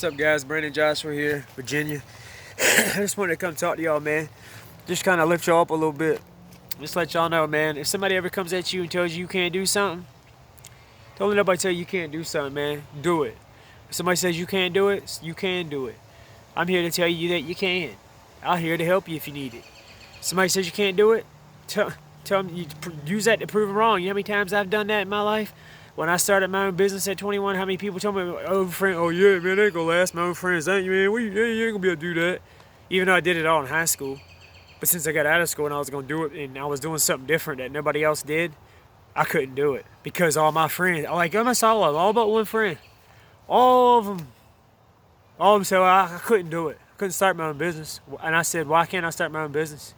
What's up, guys? Brandon Joshua here, Virginia. I just wanted to come talk to y'all, man. Just kind of lift y'all up a little bit. Just let y'all know, man. If somebody ever comes at you and tells you you can't do something, don't let nobody tell you you can't do something, man. Do it. If somebody says you can't do it, you can do it. I'm here to tell you that you can. I'm here to help you if you need it. If somebody says you can't do it, tell them you use that to prove them wrong. You know how many times I've done that in my life? When I started my own business at 21, how many people told me, oh, friend, oh yeah, man, they ain't gonna last. My own friends, ain't you, man? You ain't gonna be able to do that. Even though I did it all in high school. But since I got out of school and I was gonna do it, and I was doing something different that nobody else did, I couldn't do it because all my friends, like almost all of them, all but one friend, all of them said, well, I couldn't do it. I couldn't start my own business. And I said, why can't I start my own business?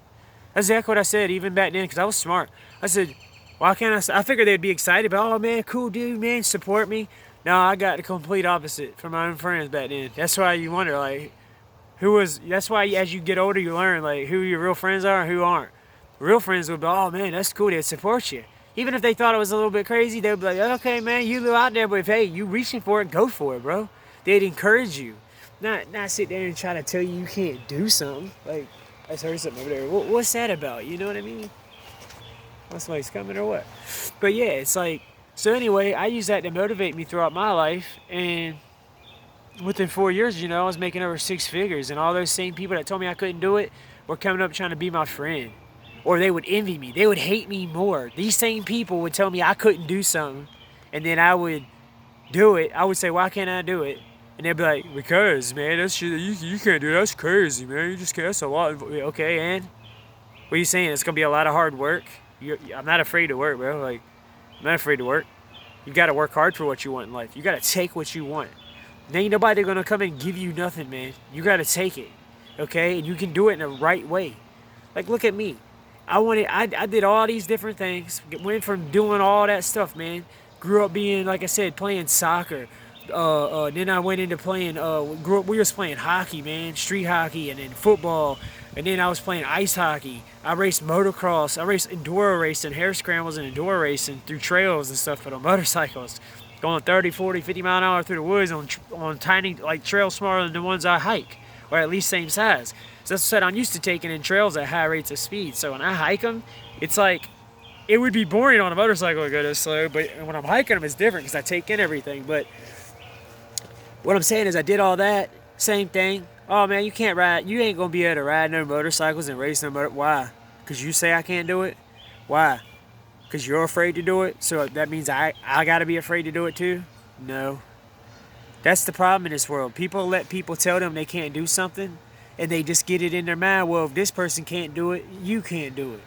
That's exactly what I said, even back then, because I was smart. I said, why can't I figured they'd be excited, but oh man, cool dude, man, support me. No, I got the complete opposite from my own friends back then. That's why you wonder, like, that's why as you get older, you learn, like, who your real friends are and who aren't. Real friends would be, oh man, that's cool, they'd support you. Even if they thought it was a little bit crazy, they'd be like, okay, man, you live out there, but if, hey, you reaching for it, go for it, bro. They'd encourage you. Not sit there and try to tell you can't do something. Like, I just heard something over there. What's that about? You know what I mean? Somebody's coming or what? But yeah, it's like, so anyway, I use that to motivate me throughout my life, and within 4 years, I was making over 6 figures, and all those same people that told me I couldn't do it were coming up trying to be my friend, or they would envy me, they would hate me more. These same people would tell me I couldn't do something, and then I would do it. I would say, why can't I do it? And they'd be like, because, man, that's shit, you can't do that. That's crazy, man. You just can't. That's a lot. Okay, and what are you saying? It's gonna be a lot of hard work. I'm not afraid to work, bro. Like, I'm not afraid to work. You got to work hard for what you want in life. You got to take what you want. There ain't nobody going to come and give you nothing, man. You got to take it, okay? And you can do it in the right way. Like, look at me. I did all these different things. Went from doing all that stuff, man. Grew up being, like I said, playing soccer. Then I went into playing, we was playing hockey, man. Street hockey, and then football. And then I was playing ice hockey. I raced motocross. I raced enduro racing, hair scrambles and enduro racing through trails and stuff, but on motorcycles. Going 30, 40, 50 mile an hour through the woods on tiny, like, trails smaller than the ones I hike, or at least same size. So that's what I said, I'm used to taking in trails at high rates of speed. So when I hike them, it's like, it would be boring on a motorcycle to go this slow, but when I'm hiking them, it's different because I take in everything. But what I'm saying is I did all that, same thing. Oh man, you can't ride. You ain't gonna be able to ride no motorcycles and race no motor. Why? Because you say I can't do it? Why? Because you're afraid to do it? So that means I gotta be afraid to do it too? No. That's the problem in this world. People let people tell them they can't do something, and they just get it in their mind, well, if this person can't do it, you can't do it.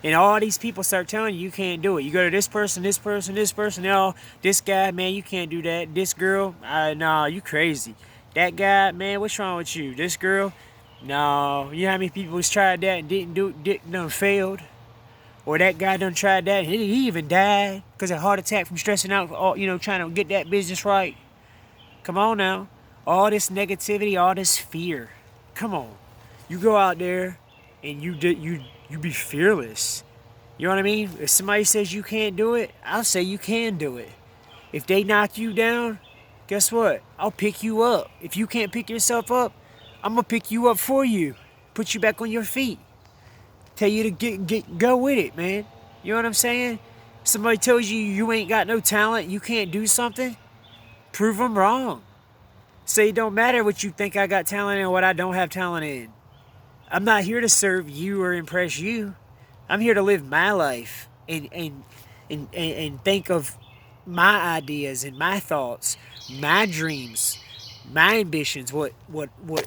And all these people start telling you can't do it. You go to this person, this person, this person, oh, this guy, man, you can't do that. This girl, nah, you crazy. That guy, man, what's wrong with you? This girl, no. You know how many people has tried that and didn't do it, done failed? Or that guy done tried that and he even died because of a heart attack from stressing out, trying to get that business right. Come on now. All this negativity, all this fear. Come on. You go out there and you be fearless. You know what I mean? If somebody says you can't do it, I'll say you can do it. If they knock you down, guess what? I'll pick you up. If you can't pick yourself up, I'm going to pick you up for you. Put you back on your feet. Tell you to go with it, man. You know what I'm saying? Somebody tells you you ain't got no talent, you can't do something, prove them wrong. Say it don't matter what you think I got talent in or what I don't have talent in. I'm not here to serve you or impress you. I'm here to live my life and think of my ideas and my thoughts, my dreams, my ambitions, what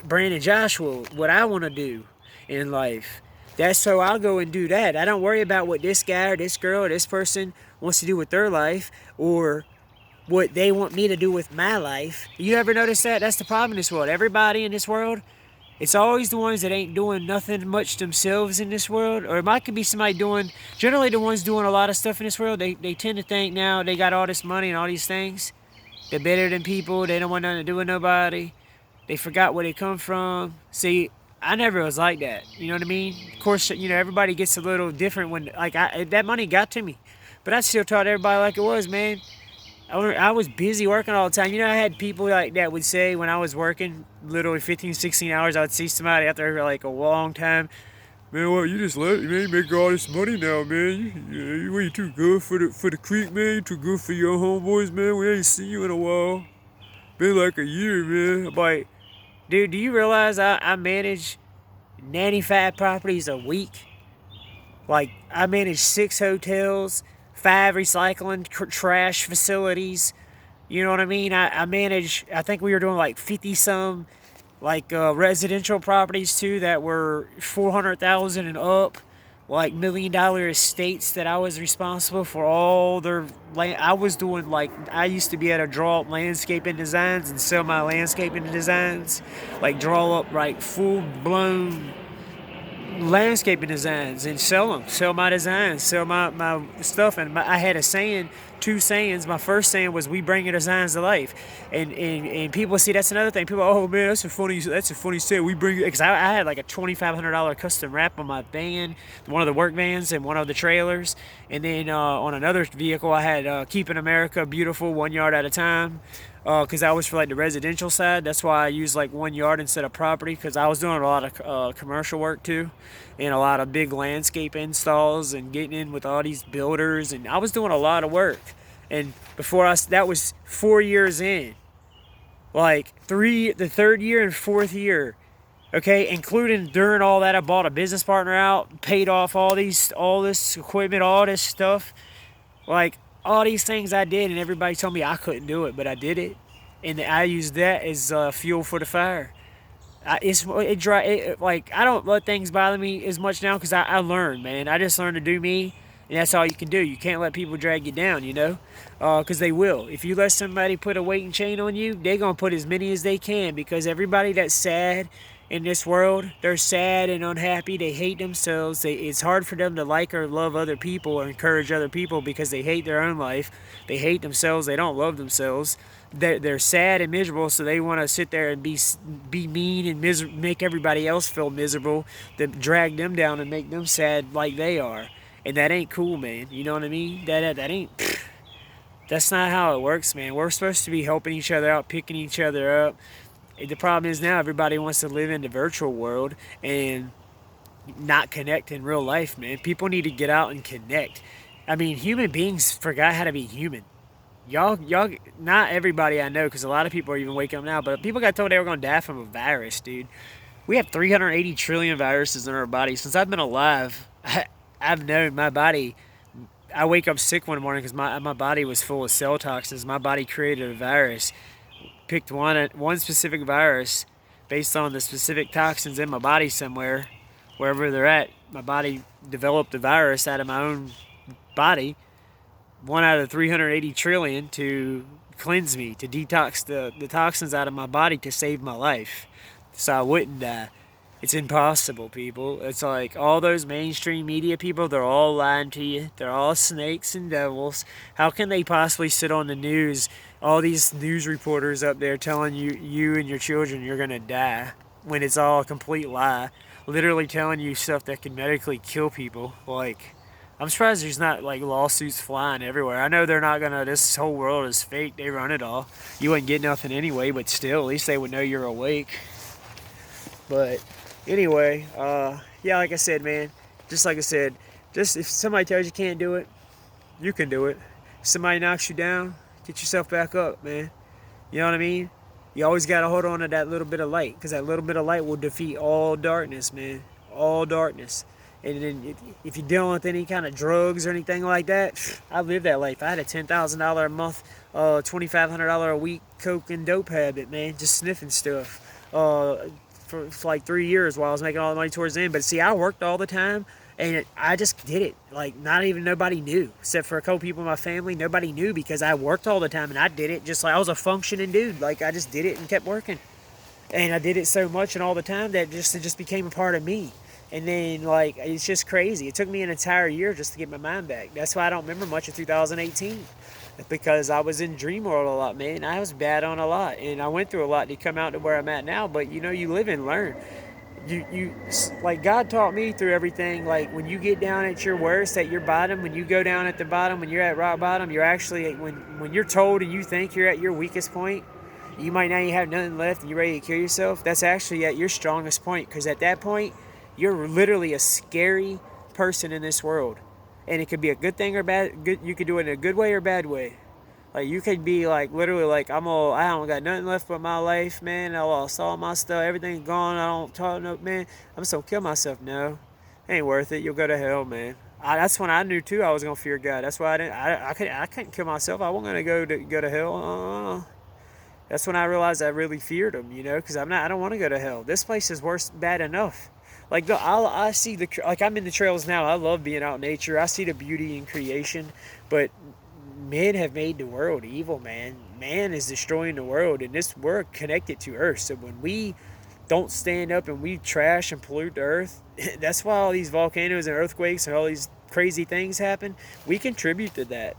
Brandon Joshua, what I want to do in life. That's so I'll go and do that. I don't worry about what this guy or this girl or this person wants to do with their life or what they want me to do with my life. You ever notice that? That's the problem in this world. Everybody in this world, it's always the ones that ain't doing nothing much themselves in this world. Or it might could be somebody generally the ones doing a lot of stuff in this world, they tend to think now they got all this money and all these things. They're better than people. They don't want nothing to do with nobody. They forgot where they come from. See, I never was like that. You know what I mean? Of course, everybody gets a little different when, like, that money got to me. But I still taught everybody like it was, man. I was busy working all the time. You know, I had people like that would say when I was working literally 15, 16 hours, I would see somebody after like a long time. Man, what you just let man, you make all this money now, man. You too good for the creek, man. You too good for your homeboys, man. We ain't seen you in a while. Been like a year, man. I'm like, dude, do you realize I manage 95 properties a week? Like, I manage 6 hotels, 5 recycling trash facilities. You know what I mean? I manage, I think we were doing like 50 some like residential properties too that were 400,000 and up, like $1 million estates that I was responsible for all their land. I was doing like, I used to be able to draw up landscaping designs and sell my landscaping designs, like draw up like full blown landscaping designs and sell my designs, sell my stuff. And I had a saying, 2 sayings. My first saying was, we bring your designs to life. And people see, that's another thing. People, oh man, that's a funny saying, we bring it. Because I had like a $2,500 custom wrap on my van, one of the work vans and one of the trailers. And then on another vehicle I had Keeping America Beautiful, 1 yard at a time, because I was for like the residential side. That's why I used like 1 yard instead of property, because I was doing a lot of commercial work too, and a lot of big landscape installs and getting in with all these builders, and I was doing a lot of work. And that was 4 years in, like the third year and fourth year, okay, including during all that I bought a business partner out, paid off all this equipment, all this stuff, like all these things I did, and everybody told me I couldn't do it, but I did it, and I used that as fuel for the fire. Like I don't let things bother me as much now because I learned, man. I just learned to do me, and that's all you can do. You can't let people drag you down, you know, because they will. If you let somebody put a weight and chain on you, they're gonna put as many as they can, because everybody that's sad in this world, they're sad and unhappy. They hate themselves. It's hard for them to like or love other people or encourage other people because they hate their own life. They hate themselves. They don't love themselves. They're sad and miserable, so they want to sit there and be mean and make everybody else feel miserable, to drag them down and make them sad like they are. And that ain't cool, man. You know what I mean? That ain't. That's not how it works, man. We're supposed to be helping each other out, picking each other up. The problem is now everybody wants to live in the virtual world and not connect in real life, man. People need to get out and connect. I mean, human beings forgot how to be human. Y'all, not everybody I know, because a lot of people are even waking up now, but people got told they were going to die from a virus, dude. We have 380 trillion viruses in our body. Since I've been alive, I've known my body. I wake up sick one morning because my body was full of cell toxins. My body created a virus, picked one specific virus based on the specific toxins in my body somewhere, wherever they're at. My body developed a virus out of my own body, 1 out of 380 trillion, to cleanse me, to detox the toxins out of my body to save my life so I wouldn't die. It's impossible, people. It's like all those mainstream media people, they're all lying to you. They're all snakes and devils. How can they possibly sit on the news, all these news reporters up there telling you and your children you're going to die, when it's all a complete lie? Literally telling you stuff that can medically kill people. Like, I'm surprised there's not like lawsuits flying everywhere. I know they're not gonna, this whole world is fake, they run it all. You wouldn't get nothing anyway, but still, at least they would know you're awake. But anyway, yeah, like I said, man, just like I said, just if somebody tells you can't do it, you can do it. If somebody knocks you down, get yourself back up, man. You know what I mean? You always gotta hold on to that little bit of light, because that little bit of light will defeat all darkness, man. All darkness. And then if you're dealing with any kind of drugs or anything like that, I lived that life. I had a $10,000 a month, $2,500 a week coke and dope habit, man, just sniffing stuff for like 3 years while I was making all the money towards the end. But see, I worked all the time, and I just did it. Like, nobody knew, except for a couple people in my family. Nobody knew because I worked all the time, and I did it just like I was a functioning dude. Like, I just did it and kept working. And I did it so much and all the time that it just became a part of me. And then, like, it's just crazy. It took me an entire year just to get my mind back. That's why I don't remember much of 2018. Because I was in dream world a lot, man. I was bad on a lot. And I went through a lot to come out to where I'm at now. But, you know, you live and learn. like God taught me through everything. Like when you get down at your worst, at your bottom, when you go down at the bottom, when you're at rock bottom, you're actually when you're told and you think you're at your weakest point, you might not even have nothing left and you're ready to kill yourself. That's actually at your strongest point, because at that point, you're literally a scary person in this world, and it could be a good thing or bad. Good, you could do it in a good way or bad way. Like you could be like literally like I don't got nothing left but my life, man. I lost all my stuff, everything's gone. I don't talk no man. I'm just gonna kill myself. No, ain't worth it. You'll go to hell, man. That's when I knew too. I was gonna fear God. That's why I didn't. I couldn't kill myself. I wasn't gonna go to hell. That's when I realized I really feared him. You know, because I don't want to go to hell. This place is worse, bad enough. Like I see like I'm in the trails now. I love being out in nature. I see the beauty in creation, but men have made the world evil, man. Man is destroying the world, and we're connected to Earth. So when we don't stand up and we trash and pollute the Earth, that's why all these volcanoes and earthquakes and all these crazy things happen. We contribute to that.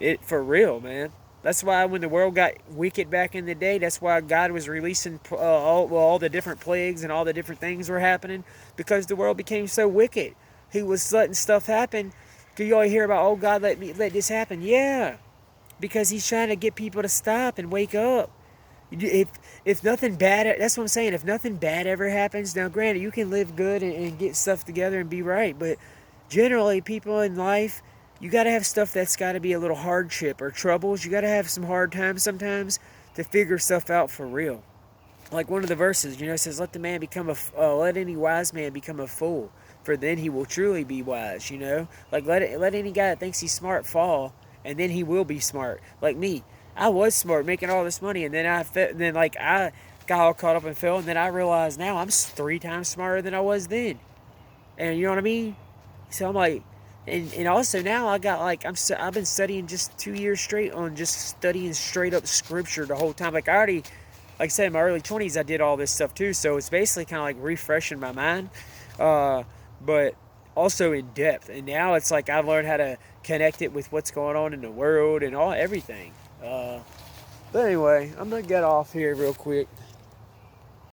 It for real, man. That's why when the world got wicked back in the day, that's why God was releasing all the different plagues and all the different things were happening, because the world became so wicked. He was letting stuff happen. Do you always hear about, oh God, let this happen? Yeah, because he's trying to get people to stop and wake up. If nothing bad, that's what I'm saying. If nothing bad ever happens, now granted you can live good and get stuff together and be right, but generally people in life, you got to have stuff that's got to be a little hardship or troubles. You got to have some hard times sometimes to figure stuff out for real. Like one of the verses, it says, "Let the man become let any wise man become a fool, for then he will truly be wise." Like let any guy that thinks he's smart fall, and then he will be smart. Like me, I was smart making all this money, and then I got all caught up and fell, and then I realized now I'm 3 times smarter than I was then. And you know what I mean? So I'm like, and also now I got like I've been studying just 2 years straight on just studying straight up scripture the whole time. Like I already, like I said, in my early 20s I did all this stuff too. So it's basically kind of like refreshing my mind, but also in depth. And now it's like I've learned how to connect it with what's going on in the world and everything. But anyway, I'm gonna get off here real quick.